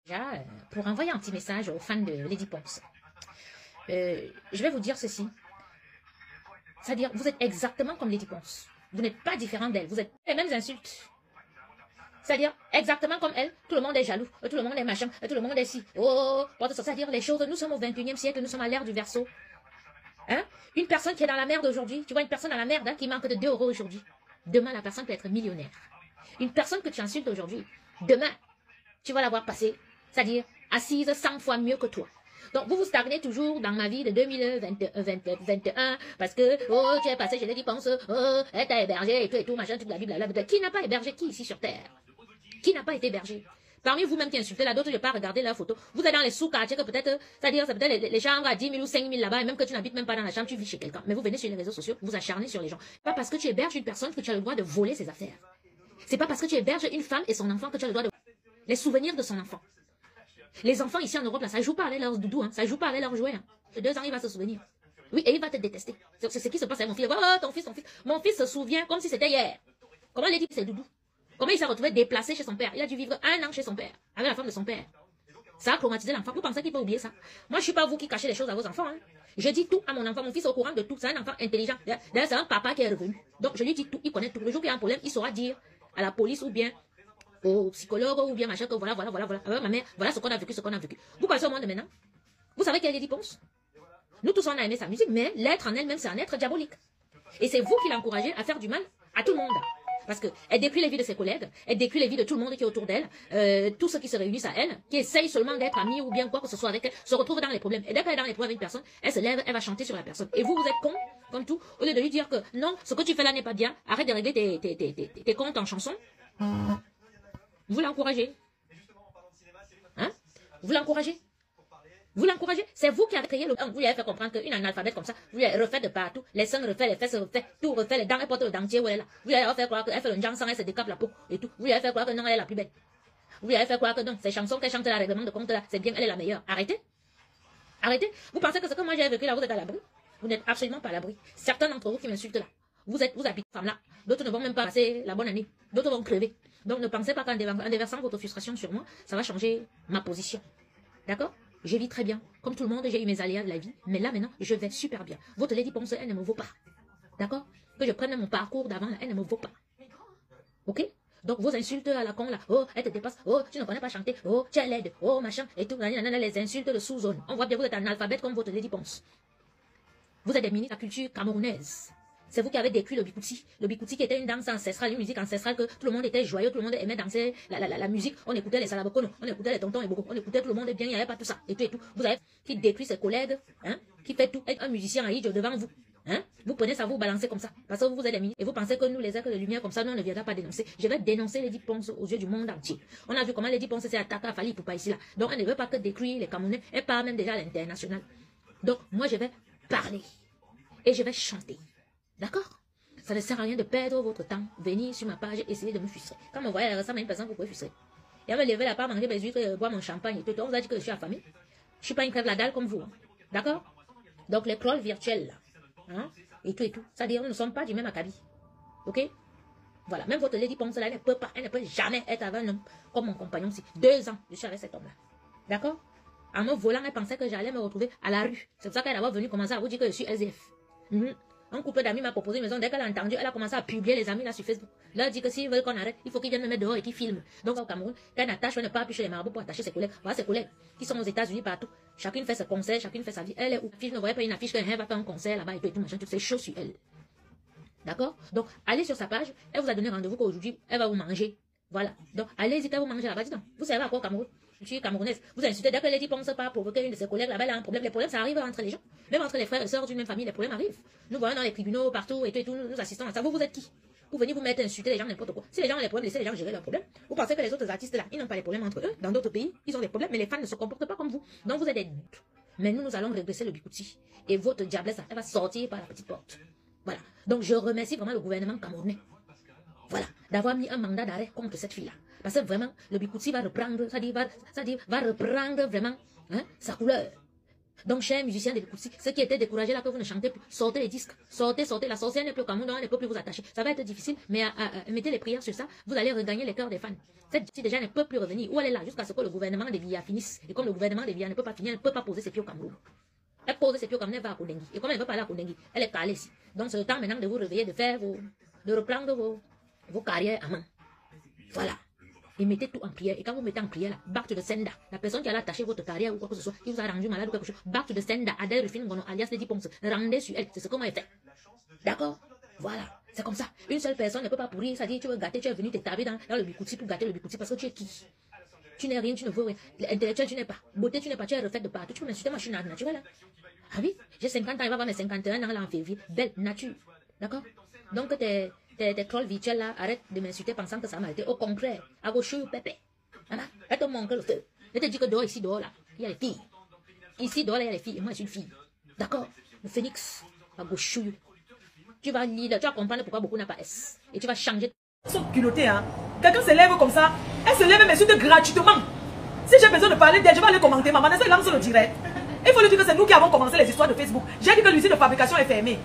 Déjà, pour envoyer un petit message aux fans de Lady Ponce, je vais vous dire ceci. C'est-à-dire, vous êtes exactement comme Lady Ponce. Vous n'êtes pas différent d'elle. Vous êtes les mêmes insultes. C'est-à-dire, exactement comme elle, tout le monde est jaloux, tout le monde est machin, tout le monde est si. Oh, c'est-à-dire les choses, nous sommes au 21e siècle, nous sommes à l'ère du Verseau. Hein? Une personne qui est dans la merde aujourd'hui, tu vois une personne dans la merde hein, qui manque de 2 € aujourd'hui. Demain, la personne peut être millionnaire. Une personne que tu insultes aujourd'hui, demain, tu vas la voir passer, c'est-à-dire assise 100 fois mieux que toi. Donc, vous vous stagnez toujours dans ma vie de 2021 parce que, oh, tu es passé, je l'ai dit, pense, oh, elle t'a hébergé et tout, machin, toute la Bible, qui n'a pas hébergé qui ici sur Terre? Qui n'a pas été hébergé? Parmi vous-même qui insultez là, d'autres, je n'ai pas regardé leurs photos. Vous êtes dans les sous-quartiers que peut-être, c'est-à-dire, c'est peut-être les chambres à 10 000 ou 5 000 là-bas, et même que tu n'habites même pas dans la chambre, tu vis chez quelqu'un. Mais vous venez sur les réseaux sociaux, vous acharnez sur les gens. Pas parce que tu héberges une personne que tu as le droit de voler ses affaires. C'est pas parce que tu héberges une femme et son enfant que tu as le droit de les souvenirs de son enfant. Les enfants ici en Europe, là, ça joue pas avec leurs doudous, hein, ça joue pas avec leurs jouets. Hein. De 2 ans, il va se souvenir. Oui, et il va te détester. C'est ce qui se passe avec mon fils. Oh, ton fils. Mon fils se souvient comme si c'était hier. Comment il a dit que c'est doudou? Comment il s'est retrouvé déplacé chez son père? Il a dû vivre 1 an chez son père, avec la femme de son père. Ça a traumatisé l'enfant. Vous pensez qu'il peut oublier ça? Moi, je suis pas vous qui cachez les choses à vos enfants. Hein. Je dis tout à mon enfant. Mon fils est au courant de tout. C'est un enfant intelligent. D'ailleurs, c'est un papa qui est revenu. Donc, je lui dis tout. Il connaît tout. Le jour qu'il y a un problème, il saura dire à la police ou bien au psychologue ou bien machin que voilà. Ma mère, voilà ce qu'on a vécu, Vous passez au monde maintenant. Vous savez qu'elle est Lady Ponce? Nous tous, on a aimé sa musique, mais l'être en elle-même, c'est un être diabolique. Et c'est vous qui l'encouragez à faire du mal à tout le monde. Parce qu'elle détruit les vies de ses collègues, elle détruit les vies de tout le monde qui est autour d'elle, tous ceux qui se réunissent à elle, qui essayent seulement d'être amis ou bien quoi que ce soit avec elle, se retrouvent dans les problèmes. Et dès qu'elle est dans les problèmes avec une personne, elle se lève, elle va chanter sur la personne. Et vous, vous êtes con, comme tout, au lieu de lui dire que non, ce que tu fais là n'est pas bien, arrête de régler tes comptes en chanson. Vous l'encouragez. Hein? Vous l'encouragez. Vous l'encouragez. C'est vous qui avez créé le... Vous lui avez fait comprendre qu'une analphabète comme ça, vous lui avez refait de partout. Les seins refait, les fesses refait, tout refait, les dents, elle porte le dentier où elle est là. Vous lui avez fait croire qu'elle fait le jansan, elle se décape la peau et tout. Vous lui avez fait croire que non, elle est la plus belle. Vous lui avez fait croire que non, ces chansons qu'elle chante là, règlement de compte là, c'est bien, elle est la meilleure. Arrêtez. Arrêtez. Vous pensez que ce que moi j'ai vécu là, vous êtes à l'abri? Vous n'êtes absolument pas à l'abri. Certains d'entre vous qui m'insultent là, vous habitez femme là. D'autres ne vont même pas passer la bonne année. D'autres vont crever. Donc ne pensez pas qu'en déversant votre frustration sur moi, ça va changer ma position. D'accord? Je vis très bien. Comme tout le monde, j'ai eu mes aléas de la vie. Mais là, maintenant, je vais super bien. Votre Lady Ponce, elle ne me vaut pas. D'accord? Que je prenne mon parcours d'avant, elle ne me vaut pas. Ok? Donc, vos insultes à la con, là. Oh, elle te dépasse. Oh, tu ne connais pas chanter. Oh, tu es laide. Oh, machin. Et tout. Les insultes de sous-zone. On voit bien, vous êtes analphabète comme votre Lady Ponce. Vous êtes des ministres de la culture camerounaise. C'est vous qui avez décrit le bikouti. Le bikouti qui était une danse ancestrale, une musique ancestrale que tout le monde était joyeux, tout le monde aimait danser la musique. On écoutait les salabokono, on écoutait les tontons et beaucoup, on écoutait tout le monde bien, il n'y avait pas tout ça. Et tout. Vous avez qui décrit ses collègues, hein, qui fait tout, être un musicien à idiot devant vous. Hein? Vous prenez ça, vous balancez comme ça. Parce que vous êtes des ministres. Et vous pensez que nous, les êtres de lumière comme ça, nous, on ne viendra pas dénoncer. Je vais dénoncer Lady Ponce aux yeux du monde entier. On a vu comment Lady Ponce s'est attaquée à Fally Ipupa ici là. Donc elle ne veut pas que décrire les Camerounais. Elle parle même déjà à l'international. Donc moi, je vais parler. Et je vais chanter. D'accord? Ça ne sert à rien de perdre votre temps. Venir sur ma page et essayer de me frustrer. Quand on voyait ça, une personne, vous pouvez frustrer. Et elle me lever la part, manger mes huîtres, boire mon champagne et tout. On vous a dit que je suis affamée. Je ne suis pas une crève la dalle comme vous. Hein. D'accord? Donc les trolls virtuels là. Hein? Et tout. C'est-à-dire, nous ne sommes pas du même acabit. Ok? Voilà. Même votre Lady Ponce là, elle ne peut jamais être avec un homme comme mon compagnon. 2 ans, je suis avec cet homme-là. D'accord? En me volant, elle pensait que j'allais me retrouver à la rue. C'est pour ça qu'elle est venue commencer à vous dire que je suis SDF. Un couple d'amis m'a proposé une maison. Dès qu'elle a entendu, elle a commencé à publier les amis là sur Facebook. Là, elle dit que s'ils veulent qu'on arrête, il faut qu'ils viennent me mettre dehors et qu'ils filment. Donc au Cameroun, quand elle attache, elle ne part plus chez les marabouts pour attacher ses collègues. Voilà ses collègues qui sont aux États-Unis partout. Chacune fait ses concerts, chacune fait sa vie. Elle est où? Je ne voyais pas une affiche qu'elle va faire un concert là-bas et tout machin, toutes ces choses sur elle. D'accord? Donc, allez sur sa page. Elle vous a donné rendez-vous qu'aujourd'hui, elle va vous manger. Voilà. Donc, allez-y qu'elle vous mange là-bas. Dites-donc, vous savez à quoi au Cameroun? Je suis camerounaise. Vous insultez dès que Lady Ponce pas provoquer une de ses collègues là-bas, elle a un problème. Les problèmes, ça arrive entre les gens. Même entre les frères et sœurs d'une même famille, les problèmes arrivent. Nous voyons dans les tribunaux, partout et tout, nous assistons à ça. Vous êtes qui? Vous venez vous mettre à insulter les gens n'importe quoi. Si les gens ont les problèmes, laissez les gens gérer leurs problèmes. Vous pensez que les autres artistes là, ils n'ont pas les problèmes entre eux? Dans d'autres pays, ils ont des problèmes, mais les fans ne se comportent pas comme vous. Donc vous êtes des doutes. Mais nous allons régresser le bikouti. Et votre diablesse, elle va sortir par la petite porte. Voilà. Donc je remercie vraiment le gouvernement camerounais. Voilà. D'avoir mis un mandat d'arrêt contre cette fille-là. Parce que vraiment, le bikouti va reprendre, va reprendre vraiment hein, sa couleur. Donc, chers musiciens de l'écoute, ceux qui étaient découragés là que vous ne chantez plus, sortez les disques, sortez, la sorcière n'est plus au Cameroun, elle ne peut plus vous attacher. Ça va être difficile, mais mettez les prières sur ça, vous allez regagner les cœurs des fans. Cette fille déjà ne peut plus revenir, ou elle est là jusqu'à ce que le gouvernement de Biya finisse. Et comme le gouvernement de Biya ne peut pas finir, elle ne peut pas poser ses pieds au Cameroun. Elle pose ses pieds au Cameroun, elle va à Koudengi. Et comme elle ne veut pas aller à Koudengi, elle est calée ici. Donc, c'est le temps maintenant de vous réveiller, de reprendre vos carrières à main. Voilà. Et mettez tout en prière. Et quand vous mettez en prière, là, back to the sender. La personne qui a attaché votre carrière ou quoi que ce soit, qui vous a rendu malade ou quelque chose, back to the sender. Adèle Rufine Gono, alias Lady Ponce. Rendez sur elle. C'est ce qu'on m'a fait. D'accord? Voilà. C'est comme ça. Une seule personne ne peut pas pourrir. Ça dit, tu veux gâter, tu es venu t'établir dans le bikouti pour gâter le bikouti parce que tu es qui? Tu n'es rien, tu ne veux rien. Intellectuel, tu n'es pas. Beauté, tu n'es pas. Tu es refaite de partout. Tu peux m'insulter, moi je suis naturelle. Ah oui? J'ai 50 ans, il va avoir mes 51 ans là en février. Belle nature. D'accord? Donc, tes trolls virtuels là, arrête de m'insulter pensant que ça m'a été. Au contraire, à gauche, pépé. Elle te montre le feu. Elle te dit que dehors, ici, dehors là, il y a les filles. Ici, dehors là, il y a les filles. Et moi, je suis une fille. D'accord? Le phénix, à gauche. Tu vas lire, tu vas comprendre pourquoi beaucoup n'a pas S. Et tu vas changer. Ils sont culottés, hein. Quelqu'un se lève comme ça. Elle se lève et m'insulte gratuitement. Si j'ai besoin de parler d'elle, je vais aller commenter. Maman, elle lance le direct. Il faut lui dire que c'est nous qui avons commencé les histoires de Facebook. J'ai dit que l'usine de fabrication est fermée.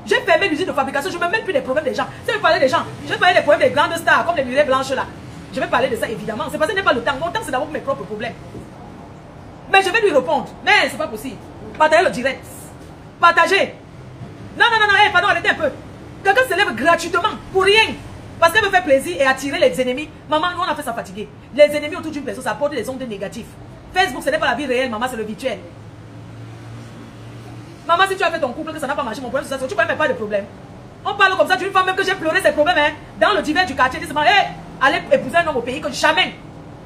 J'ai fermé l'usine de fabrication, je ne me mêle plus des problèmes des gens. Si je parlais des gens, je vais parler des problèmes des grandes stars, comme les Mireille Blanches là. Je vais parler de ça évidemment. C'est parce que ce n'est pas le temps. Mon temps, c'est d'avoir mes propres problèmes. Mais je vais lui répondre. Mais c'est pas possible. Partagez le direct. Partagez. Non, hey, pardon, arrêtez un peu. Quelqu'un se lève gratuitement, pour rien. Parce qu'elle me fait plaisir et attirer les ennemis. Maman, nous on a fait ça fatiguer. Les ennemis autour d'une personne, ça apporte des ondes négatives. Facebook, ce n'est pas la vie réelle, maman, c'est le virtuel. Maman, si tu as fait ton couple, que ça n'a pas marché, mon problème, c'est ça, tu ne connais même pas de problème. On parle comme ça d'une femme même que j'ai pleuré ses problèmes, hein, dans le divers du quartier, disant, hey, allez épouser un homme au pays, que jamais,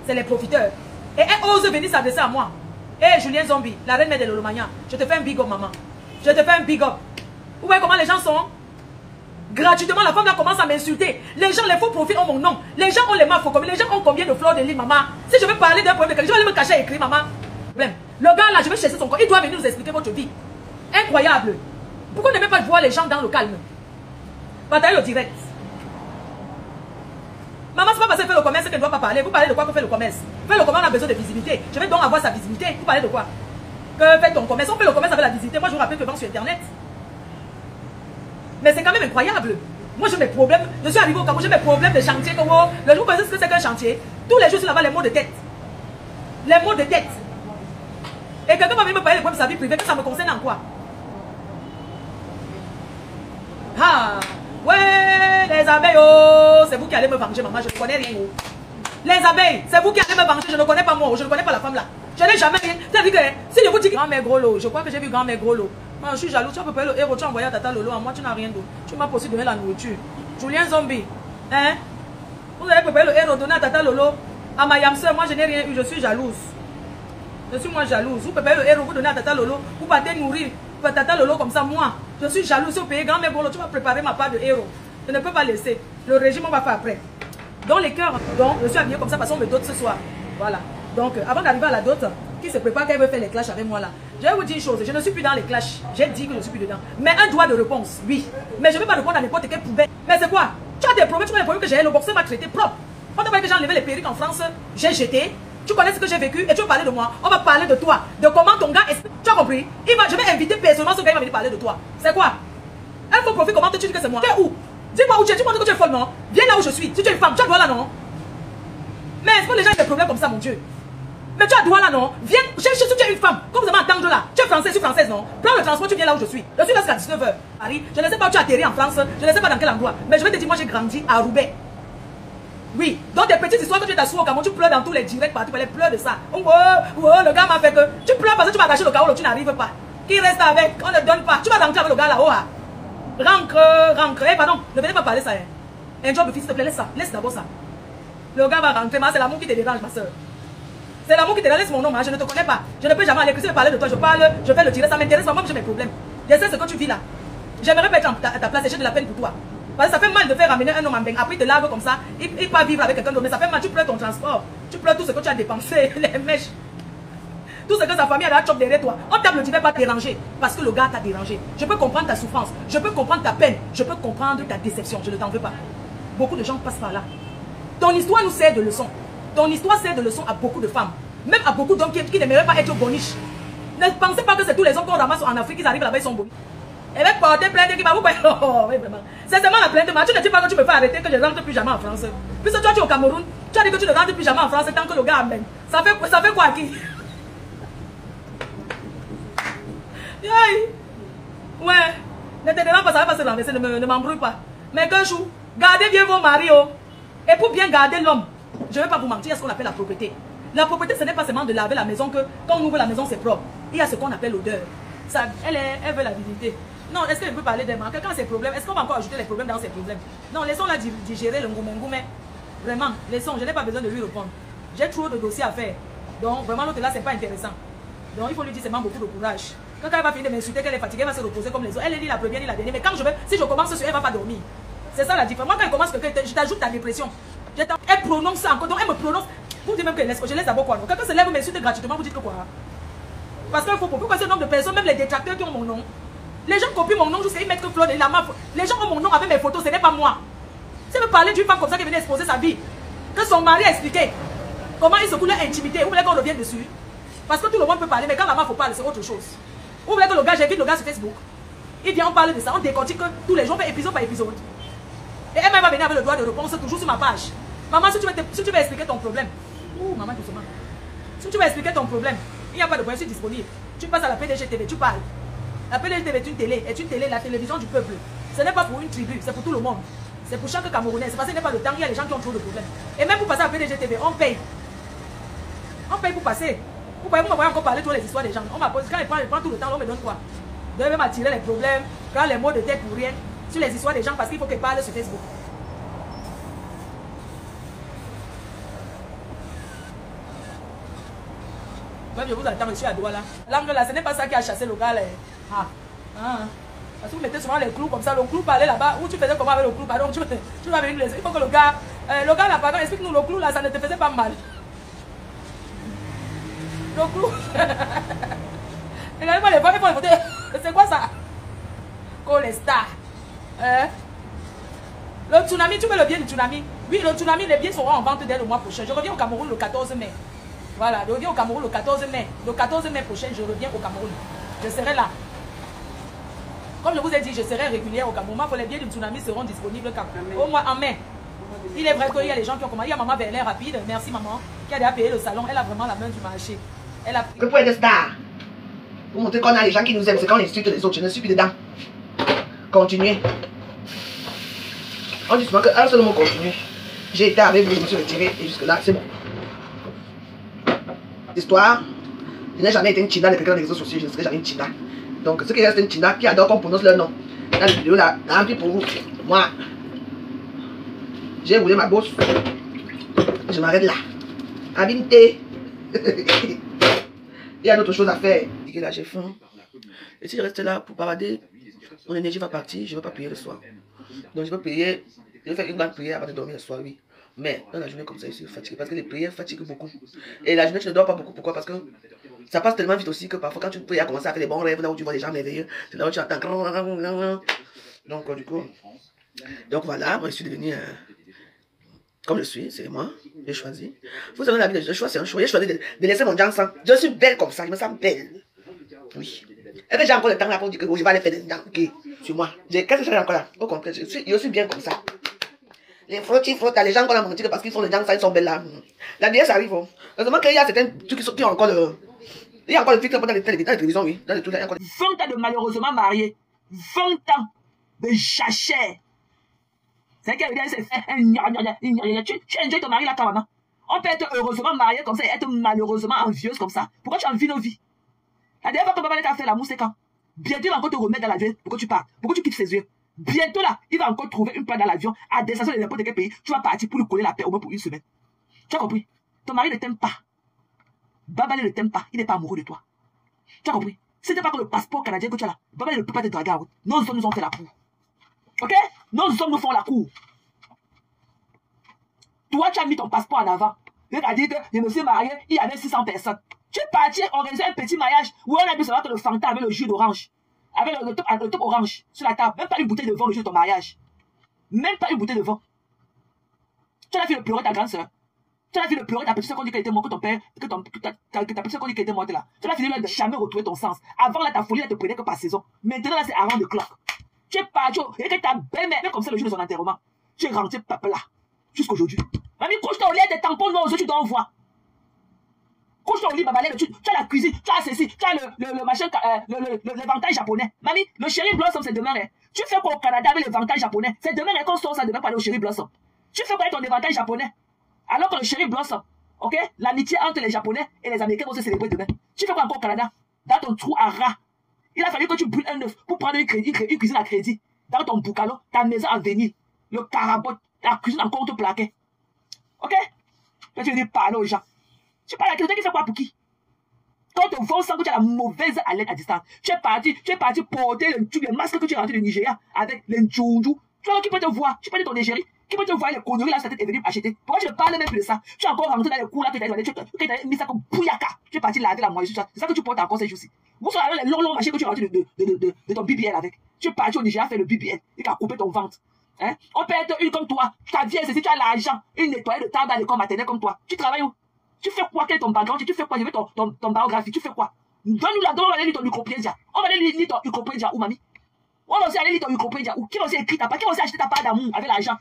c'est les profiteurs. Et elle ose venir s'adresser à moi. Hey, Julien Zombie, la reine mère de l'Olomania, je te fais un big up, maman. Je te fais un big up. Vous voyez comment les gens sont? Gratuitement, la femme là commence à m'insulter. Les gens, les faux profils ont mon nom. Les gens ont les mains faux comme les gens ont combien de fleurs de lit, maman? Si je veux parler d'un problème de quelqu'un, je vais aller me cacher et écrire, maman. Problème. Le gars là, je vais chercher son corps. Il doit venir nous expliquer votre vie. Incroyable. Pourquoi ne même pas voir les gens dans le calme? Partagez le direct. Maman, c'est pas parce qu'elle fait le commerce qu'elle ne doit pas parler. Vous parlez de quoi que fait le commerce? Faire le commerce, on a besoin de visibilité. Je vais donc avoir sa visibilité. Vous parlez de quoi? Que fait ton commerce? On fait le commerce avec la visibilité. Moi, je vous rappelle que je vends sur Internet. Mais c'est quand même incroyable. Moi, j'ai mes problèmes. Je suis arrivé au Cameroun, j'ai mes problèmes de chantier. Le jour où vous pensez ce que c'est qu'un chantier, tous les jours, sur là-bas, les mots de tête. Les mots de tête. Et quelqu'un va venir me parler des problèmes de sa vie privée, que ça me concerne en quoi? Ah, ouais, les abeilles, oh, c'est vous qui allez me venger, maman, je ne connais rien. Oh. Les abeilles, c'est vous qui allez me venger, je ne connais pas moi, je ne connais pas la femme là. Je n'ai jamais rien. C'est-à-dire que si je vous dis grand-mère gros lot, je crois que j'ai vu grand-mère gros lot. Moi, je suis jaloux, tu as préparé le héros, tu as envoyé à Tata Lolo, à moi, tu n'as rien d'autre. Tu m'as possible donner la nourriture. Julien Zombie, hein? Vous avez préparé le héros, donné à Tata Lolo, à ma yamseur, moi je n'ai rien eu, je suis jalouse. Je suis moi jalouse. Vous préparez le héros, vous donnez à Tata Lolo, vous partez nourrir Tata Lolo comme ça, moi. Je suis jalouse au pays, grand-mère Golo, tu vas préparer ma part de héros. Je ne peux pas laisser. Le régime, on va faire après. Dans les cœurs, donc, je suis habillée comme ça parce qu'on me dote ce soir. Voilà. Donc, avant d'arriver à la dot, qui se prépare, qu'elle veut faire les clashs avec moi là. Je vais vous dire une chose, je ne suis plus dans les clashs. J'ai dit que je ne suis plus dedans. Mais un droit de réponse, oui. Mais je ne vais pas répondre à n'importe quelle poubelle. Mais c'est quoi? Tu as des problèmes, tu as des problèmes que j'ai, le boxeur m'a traité propre. On t'a parlé que j'ai enlevé les perruques en France, j'ai jeté. Tu connais ce que j'ai vécu et tu veux parler de moi. On va parler de toi, de comment ton gars est... Tu as compris? Je vais inviter personnellement ce gars, il va venir parler de toi. C'est quoi? Un faux profil, comment tu dis que c'est moi? T'es où? Dis-moi où tu es, dis-moi que tu es folle, non? Viens là où je suis. Si tu es une femme, tu as droit là, non? Mais est-ce que les gens ont des problèmes comme ça, mon Dieu? Mais tu as droit là, non? Viens, cherche si tu es une femme. Comme vous allez m'entendre là. Tu es français, je suis française, non? Prends le transport, tu viens là où je suis. Je suis là jusqu'à 19h. Paris, je ne sais pas où tu as atterri en France. Je ne sais pas dans quel endroit. Mais je vais te dire, moi j'ai grandi à Roubaix. Oui, dans des petites histoires que tu t'assois au Cameroun, tu pleures dans tous les directs partout, les pleures de ça. Oh, le gars m'a fait que tu pleures parce que tu vas attacher le carreau, tu n'arrives pas. Qui reste avec, on ne donne pas. Tu vas rentrer avec le gars là-haut. Rentre. Eh, pardon, ne venez pas parler ça. Hein. Un job de fils, s'il te plaît, laisse ça. Laisse d'abord ça. Le gars va rentrer, c'est l'amour qui te dérange, ma soeur. C'est l'amour qui te dérange, laisse mon nom, hein. Je ne te connais pas. Je ne peux jamais aller parler de toi, je parle, je fais le tirer, ça m'intéresse pas, moi j'ai mes problèmes. Je sais ce que tu vis là. J'aimerais pas être à ta place et j'ai de la peine pour toi. Parce que ça fait mal de faire ramener un homme en bain, après il te lave comme ça, il pas vivre avec quelqu'un d'autre, mais ça fait mal, tu pleures ton transport, tu pleures tout ce que tu as dépensé, les mèches, tout ce que sa famille a la chope derrière toi. On tape le divers pas déranger, parce que le gars t'a dérangé. Je peux comprendre ta souffrance, je peux comprendre ta peine, je peux comprendre ta déception, je ne t'en veux pas. Beaucoup de gens passent par là. Ton histoire nous sert de leçon. Ton histoire sert de leçon à beaucoup de femmes, même à beaucoup d'hommes qui n'aimeraient pas être boniches. Ne pensez pas que c'est tous les hommes qu'on ramasse en Afrique qui arrivent là-bas, ils sont beaux. Elle va porter plainte qui va vous payer. Oh, oui, vraiment. C'est seulement la plainte. Mais tu ne dis pas que tu me fais arrêter, que je ne rentre plus jamais en France. Puisque toi, tu es au Cameroun, tu as dit que tu ne rentres plus jamais en France tant que le gars amène. Ça fait quoi à qui? Ouais. Ne te dérange pas, ça va pas se renverser, ne m'embrouille pas. Mais qu'un jour, gardez bien vos maris. Et pour bien garder l'homme, je ne vais pas vous mentir, il y a ce qu'on appelle la propreté. La propreté, ce n'est pas seulement de laver la maison, que quand on ouvre la maison, c'est propre. Il y a ce qu'on appelle l'odeur. Elle veut la dignité. Non, est-ce qu'elle peut parler des mains? Quelqu'un a ses problèmes. Est-ce qu'on va encore ajouter les problèmes dans ses problèmes? Non, laissons-la digérer le ngoumé. Vraiment, laissons, je n'ai pas besoin de lui répondre. J'ai trop de dossiers à faire. Donc, vraiment, l'autre là, c'est pas intéressant. Donc, il faut lui dire seulement beaucoup de courage. Quand elle va finir de m'insulter, qu'elle est fatiguée, elle va se reposer comme les autres. Elle est ni la première ni la dernière. Mais quand si je commence sur elle, va pas dormir. C'est ça la différence. Moi, quand elle commence quelqu'un, je t'ajoute ta dépression. Elle prononce ça encore. Donc, elle me prononce. Vous dites même que je laisse d'abord quoi. Quelqu'un se lève et m'insulte gratuitement, vous dites que quoi? Parce qu'il faut pourquoi ce nombre de personnes, même les détracteurs qui ont mon nom. Les gens copient mon nom jusqu'à y mettre que Claude et la main. Les gens ont mon nom avec mes photos, ce n'est pas moi. Si vous parlez d'une femme comme ça qui venait exposer sa vie, que son mari a expliqué comment il se coule intimité, vous voulez qu'on revienne dessus? Parce que tout le monde peut parler, mais quand la main faut parler, c'est autre chose. Vous voulez que le gars, j'invite le gars sur Facebook. Il vient, on parle de ça, on décortique tous les jours, épisode par épisode. Et elle va venir avec le droit de réponse toujours sur ma page. Maman, si tu veux expliquer ton problème, maman, doucement. Si tu veux expliquer ton problème, il n'y a pas de point, je suis disponible. Tu passes à la PDG TV, tu parles. La PDG TV est une télé, la télévision du peuple. Ce n'est pas pour une tribu, c'est pour tout le monde. C'est pour chaque Camerounais. C'est parce qu'il n'est pas le temps, il y a les gens qui ont trop de problèmes. Et même pour passer à la PDG TV, on paye. On paye pour passer. Vous voyez encore parler toutes les histoires des gens. On m'a posé, quand elle prend tout le temps, on me donne quoi? De même attirer les problèmes, prendre les mots de tête pour rien, sur les histoires des gens parce qu'il faut qu'elle parle sur Facebook. Même je vous attends, monsieur à Douala. L'angle là, ce n'est pas ça qui a chassé le gars là. Parce que vous mettez souvent les clous comme ça, le clou parlait là-bas, ou tu faisais comment avec le clou, pardon, tu vas venir, il faut que le gars là, pardon, explique-nous le clou là, ça ne te faisait pas mal. Le clou. Regardez-moi les photos, c'est quoi ça? Colesta. Le tsunami, tu veux le bien du tsunami? Oui, le tsunami, les biens seront en vente dès le mois prochain. Je reviens au Cameroun le 14 mai. Voilà, je reviens au Cameroun le 14 mai. Le 14 mai prochain, je reviens au Cameroun. Je serai là. Comme je vous ai dit, je serai régulière au Cameroun. Les biens du tsunami seront disponibles au mois en mai. Il est vrai qu'il y a les gens qui ont commandé. Il y a maman Verlaine rapide. Merci maman. Qui a déjà payé le salon. Elle a vraiment la main du marché. Elle a... Que pour être star. Pour montrer qu'on a les gens qui nous aiment. C'est quand on insulte les autres. Je ne suis plus dedans. Continuez. On dit souvent qu'un seul mot continue. J'ai été avec vous, je me suis retiré. Et jusque là, c'est bon. Histoire. Je n'ai jamais été une china de quelqu'un des réseaux sociaux. Je ne serai jamais une china. Donc, ceux qui restent une china, qui adorent qu'on prononce leur nom. Dans la vidéo là, rempli pour vous. Moi, j'ai roulé ma bosse. Je m'arrête là. Habité. Il y a d'autres choses à faire. Et là, j'ai faim. Et si je reste là pour parader, mon énergie va partir. Je ne vais pas payer le soir. Donc, je vais payer. Je vais faire une grande prière avant de dormir le soir, oui. Mais dans la journée comme ça, je suis fatigué. Parce que les prières fatiguent beaucoup. Et la journée, tu ne dors pas beaucoup. Pourquoi? Parce que ça passe tellement vite aussi que parfois, quand tu peux commencer à faire des bons rêves, là où tu vois des gens merveilleux, c'est là où tu entends. Donc, du coup. Donc, voilà, moi, je suis devenu. Comme je suis, c'est moi, j'ai choisi. Vous savez, la vie, le choix, c'est un choix. J'ai choisi de laisser mon Jiang Sang. Je suis belle comme ça, je me sens belle. Oui. Est-ce que j'ai encore le temps là pour dire que je vais aller faire des dents sur moi? Qu'est-ce que j'ai encore là? Au contraire, je suis bien comme ça. Les frottis, les gens qu'on a menti parce qu'ils font des Jiang Sang, ils sont belles là. La vieillesse arrive. Heureusement qu'il y a certains trucs qui ont encore le. Il y a encore le filtre dans les télévisions, oui. Dans les trucs là, il y a encore 20 ans de malheureusement mariés. 20 ans de chachère. C'est qu'elle vient se faire tu enjoy ton mari là quand même. On peut être heureusement marié comme ça et être malheureusement envieuse comme ça. Pourquoi tu envies nos vies? La dernière fois que papa a fait l'amour, c'est quand? Bientôt il va encore te remettre dans l'avion pour que tu partes. Pour que tu quittes ses yeux. Bientôt là, il va encore trouver une place dans l'avion à destination de n'importe quel pays. Tu vas partir pour lui coller la paix au moins pour une semaine. Tu as compris? Ton mari ne t'aime pas. Babale ne t'aime pas. Il n'est pas amoureux de toi. Tu as compris? Si ce n'est pas que le passeport canadien que tu as là, Babale ne peut pas te draguer en route. Nos hommes nous ont fait la cour. Ok? Nos hommes nous font la cour. Toi, tu as mis ton passeport en avant. Tu as dit que je me suis marié, il y avait 600 personnes. Tu es parti organiser un petit mariage où on a vu seulement le Fanta avec le jus d'orange. Avec le top orange sur la table. Même pas une bouteille de vin le jour de ton mariage. Même pas une bouteille de vin. Tu as fait le pleurer ta grande soeur. Tu as fini de pleurer ta petite soeur qu'on dit qu'elle était morte, que ton père, que ta petite soeur qu'on dit qu'elle était morte là. Tu as fini de jamais retrouver ton sens. Avant là, ta folie, elle te prenait que par saison. Maintenant là, c'est avant de clock. Tu es parti, et que ta belle-mère, même comme ça le jour de son enterrement, tu es rentré papa là, jusqu'aujourd'hui. Mamie, couche-toi au lit, des tampons noirs aux yeux, tu dois en voir. Couche-toi au lit, babalette, tu as la cuisine, tu as ceci, tu as le machin, l'éventail japonais. Mamie, le Cherry Blossom, c'est demain. Hein. Tu fais quoi au Canada avec l'éventail japonais? C'est demain qu'on sort ça demain pour aller au Cherry Blossom. Tu fais quoi avec ton éventail japonais? Alors que le Cherry Blossom, ok? L'amitié entre les Japonais et les Américains vont se célébrer demain. Tu fais quoi encore au Canada? Dans ton trou à rat. Il a fallu que tu brûles un œuf pour prendre une cuisine à crédit. Dans ton boucalo, ta maison en vinyle, le carabot, la cuisine en compte plaqué. Ok? Là, tu veux dire parler aux gens. Tu parles à quelqu'un qui fait quoi pour qui? Quand on voit que tu as la mauvaise haleine à distance, tu es parti porter le masque que tu es rentré du Nigeria avec les Njunju. Tu vois qui peut te voir? Tu peux dire ton Nigérie? Qui peut te voir les conneries là, sa tête est venue acheter? Pourquoi tu ne parles même plus de ça? Tu es encore rentré dans les coups là que tu as mis ça comme Pouyaka. Tu es parti laver la moitié. C'est ça que tu portes encore ces jours-ci. Vous savez les longs machines que tu as rentré de ton BBL avec. Tu es parti au Nigeria faire le BBL et qui a coupé ton ventre. Hein? On peut être une comme toi. Ta vie, c'est si tu as l'argent, une nettoyée de table à l'école maternelle comme toi. Tu travailles où? Tu fais quoi? Quel est ton background? Tu fais quoi? Je veux ton biographie. Tu fais quoi? Donne-nous la donne, on va aller lire ton Wikipédia. On va aller lire ton Wikipédia où, mamie? On va aussi aller lire ton Wikipédia où? Qui va aussi écrire ta part? Qui va aussi acheter ta part d'amour avec l'argent?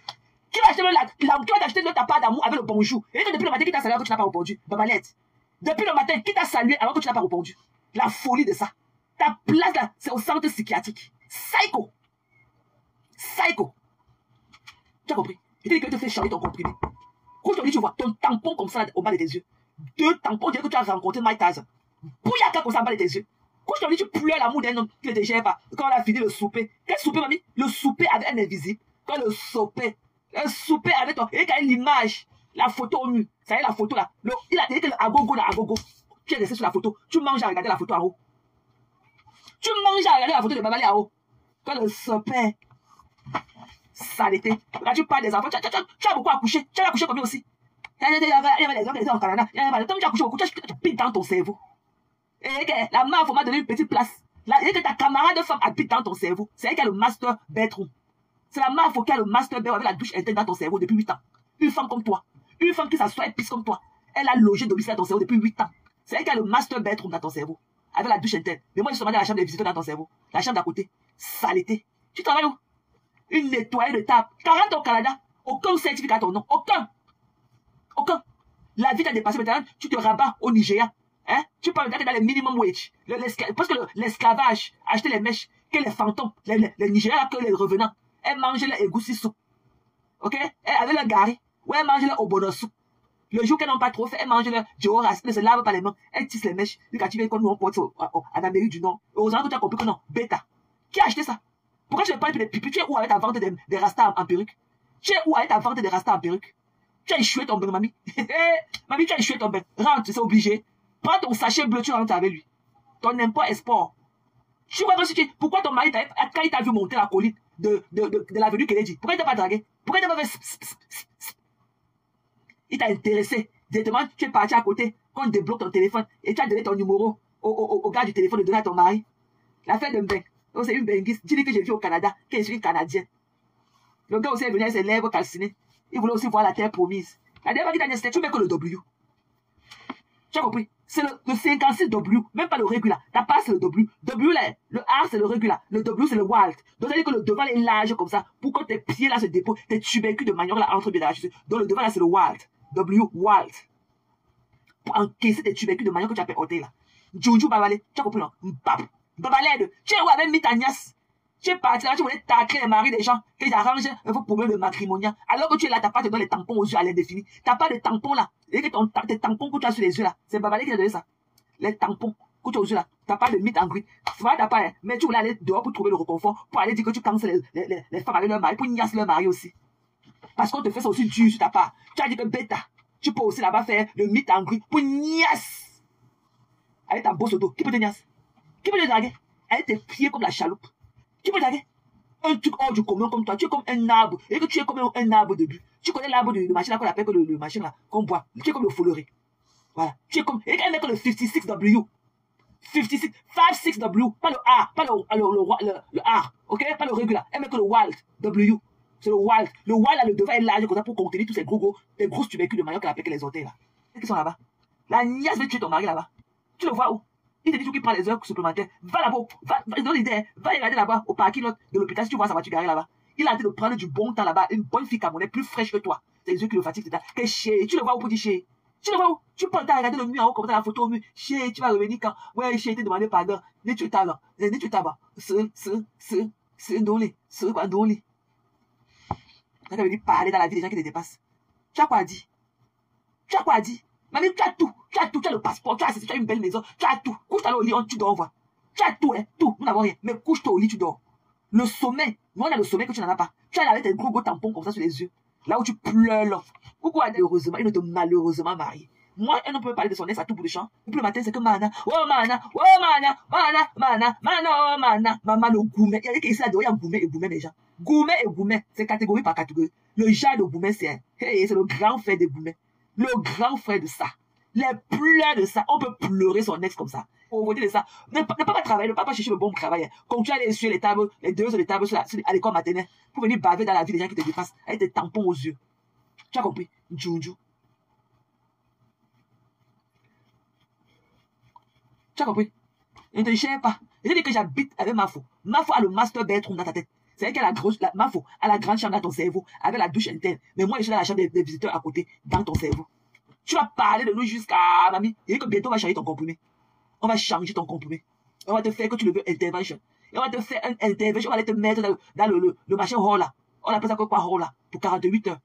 Qui va t'acheter ta part d'amour avec le bonjour? Et que depuis le matin, qui t'a salué alors que tu n'as pas répondu? Babalette. Depuis le matin, qui t'a salué alors que tu n'as pas répondu? La folie de ça. Ta place là, c'est au centre psychiatrique. Psycho. Psycho. Tu as compris? Je te dis que tu fais changer ton comprimé. Quand tu dis, tu vois ton tampon comme ça au bas de tes yeux. 2 tampons, on dirait que tu as rencontré Mike Tyson. Bouyaka comme ça au bas de tes yeux. Quand je te dis, tu pleures l'amour d'un homme qui ne te gère pas. Quand on a fini le souper. Quel souper, mamie? Le souper avec un invisible. Quand le souper avec ton. Et quand il y a l'image, la photo au mur. Ça y est, la photo là. Il a dit que le agogo là, agogo. Tu es resté sur la photo. Tu manges à regarder la photo en haut. Tu manges à regarder la photo de Babalé en haut. Quand le souper. Saleté. Là, tu parles des enfants. Tu as beaucoup accouché. Tu as accouché combien aussi? Il y avait des hommes qui étaient au Canada. Tu as accouché beaucoup. Tu piques dans ton cerveau. Et que la meuf m'a donné une petite place. Et que ta camarade de femme habite dans ton cerveau. C'est elle qui a le master bedroom. C'est la meuf qui a le master bedroom avec la douche interne dans ton cerveau depuis 8 ans. Une femme comme toi. Une femme qui s'assoit et pisse comme toi. Elle a logé domicile dans ton cerveau depuis 8 ans. C'est elle qui a le master bedroom dans ton cerveau. Avec la douche interne. Mais moi, je suis dans la chambre des visiteurs dans ton cerveau. La chambre d'à côté. Saleté. Tu travailles où? Une nettoyée de table. 40 au Canada. Aucun certificat à ton nom. Aucun. La vie t'a dépassé. Maintenant, tu te rabats au Nigeria. Hein? Tu parles dans les minimum wage. Parce que l'esclavage, acheter les mèches, que les fantômes, les Nigériens, que les revenants, elles mangent les égoussis soupe. Ok? Elles avaient le gari. Ou elles mangent le obono soupe. Le jour qu'elles n'ont pas trop fait, elles mangent le dioras. Elles ne se lavent pas les mains. Elles tissent les mèches. Quand tu viens, comme nous on porte en Amérique du Nord. Heureusement que tu as compris que non. Bêta. Qui a acheté ça? Pourquoi tu ne parles plus des pipis? Tu es où avec ta vente des rastas en perruque? Tu es où avec ta vente des rastas en perruque? Tu as échoué ton bain, mamie. Mamie, tu as échoué ton bain. Rentre, c'est obligé. Prends ton sachet bleu, tu rentres avec lui. Ton impôt est sport. Tu vois que pourquoi ton mari, quand il t'a vu monter la colline de l'avenue Kennedy, pourquoi il t'a pas dragué? Pourquoi il t'a pas fait il t'a intéressé. Directement, tu es parti à côté, quand on débloque ton téléphone, et tu as donné ton numéro au gars du téléphone de donner à ton mari. L'affaire de Mbeng. Donc c'est une benguiste. Dis-lui que j'ai vu au Canada, que je suis canadienne. Le gars aussi est venu avec ses lèvres calcinées. Il voulait aussi voir la terre promise. La dernière fois qu'il t'a dit, tu mets que le W. Tu as compris? C'est le 56W, même pas le régular. Ta part, c'est le W. W, là, le R, c'est le régular. Le W, c'est le wild. Donc, ça veut dire que le devant est large comme ça, pour que tes pieds, là, se déposent, tes tubercules de manioc, là, entre bien dans la chaussure. Donc, le devant, là, c'est le wild. W, wild. Pour encaisser tes tubercules de manioc que tu appelles ôter, là. Joujou Babalé. Tu as compris, non? Babalé, tu es où avec Mitagnas? Tu es parti là, tu voulais tacler les maris des gens, qu'ils arrangent vos problèmes de matrimonial. Alors que tu es là, t'as pas te donné les tampons aux yeux à l'indéfini. T'as pas de tampons là. Et que tes tampons que tu as sur les yeux là, c'est Babalé qui t'a donné ça. Les tampons que tu as aux yeux là, t'as pas de mythe en gris. C'est vrai, t'as pas, hein. Mais tu voulais aller dehors pour trouver le réconfort, pour aller dire que tu cancelles les femmes avec leur mari, pour niasse leur mari aussi. Parce qu'on te fait ça aussi dur sur ta part. Tu as dit que bêta, tu peux aussi là-bas faire le mythe en gris pour niasse. Avec ta bosse au dos, qui peut te niasse? Qui peut te draguer? Avec tes pieds comme la chaloupe. Tu peux draguer un truc hors du commun comme toi. Tu es comme un arbre. Et que tu es comme un arbre de but. Tu connais l'arbre de machine là qu'on appelle que le machine là qu'on boit. Tu es comme le follerie. Voilà. Tu es comme. Et quand elle met que le 56W. 56W. Pas le A. Pas le R. Ok? Pas le régular. Elle met que le wild W. C'est le wild. Le wild, là, le devant est large comme ça pour contenir tous ces des grosses tubercules de manioc qu'elle a piqué les orteils, là. Qu'est-ce qu'ils sont là-bas? La niasse veut tuer ton mari là-bas. Tu le vois où? Il te dit qu'il prend les heures supplémentaires. Va là-bas, donne l'idée, va regarder là-bas, au parking lot de l'hôpital, si tu vois sa voiture garée là-bas. Il a arrêté de prendre du bon temps là-bas, une bonne fille camerounaise plus fraîche que toi. C'est les yeux qui le fatiguent, c'est ça. Quel chier, tu le vois où pour dire chier? Tu le vois où? Tu prends le temps à regarder le mur en haut, comme ça, la photo au mur. Chier, tu vas revenir quand? Ouais, chier, t'es demandé pardon. N'est tu ta là? N'est tu ta bas? C'est ndolé. C'est quoi ndolé? Tu as venir parler dans la vie des gens qui te dépassent. Tu as quoi dit? Tu as quoi dit? Mamie, tu as tout. Tu as tout. Tu as le passeport. Tu as une belle maison. Tu as tout. Couche-toi au lit, tu dors, voir. Tu as tout, hein. Tout. Nous n'avons rien. Mais couche-toi au lit, tu dors. Le sommet. Nous, on a le sommet que tu n'en as pas. Tu as avec tes gros tampons comme ça sur les yeux. Là où tu pleures l'offre. Pourquoi, heureusement, il ne te malheureusement marié? Moi, elle ne peut parler de son ex à tout bout de champ. Et puis le matin, c'est que mana. Oh, mana. Oh, mana. Mana. Mana. Mana. Oh, mana. Maman, le gourmet. Il y a qui ici, il y a gourmet et gourmet, les gens. Gourmet et gourmet. C'est catégorie par catégorie. Le genre de gourmet, c'est le grand frère des gourmets. Le grand frère de ça. Les pleurs de ça. On peut pleurer son ex comme ça. Pour voter de ça. Ne pas travailler, ne pas chercher le bon travail. Continuez à aller essuyer les tables, les deux les tables à l'école maternelle. Pour venir baver dans la vie des gens qui te dépassent. Avec des tampons aux yeux. Tu as compris? Djoudjou. Tu as compris? Je ne te cherche pas. Je dis que j'habite avec Mafo. Mafo a le master bedroom dans ta tête. C'est elle qui a Mafo a la grande chambre dans ton cerveau, avec la douche interne. Mais moi, je suis dans la chambre des visiteurs à côté, dans ton cerveau. Tu vas parler de nous jusqu'à mamie. Il dit que bientôt on va changer ton comprimé. On va changer ton comprimé. On va te faire que tu le veux intervention. Et on va te faire une intervention. On va aller te mettre dans le machin hall là. On appelle ça quoi hall là? Pour 48 heures.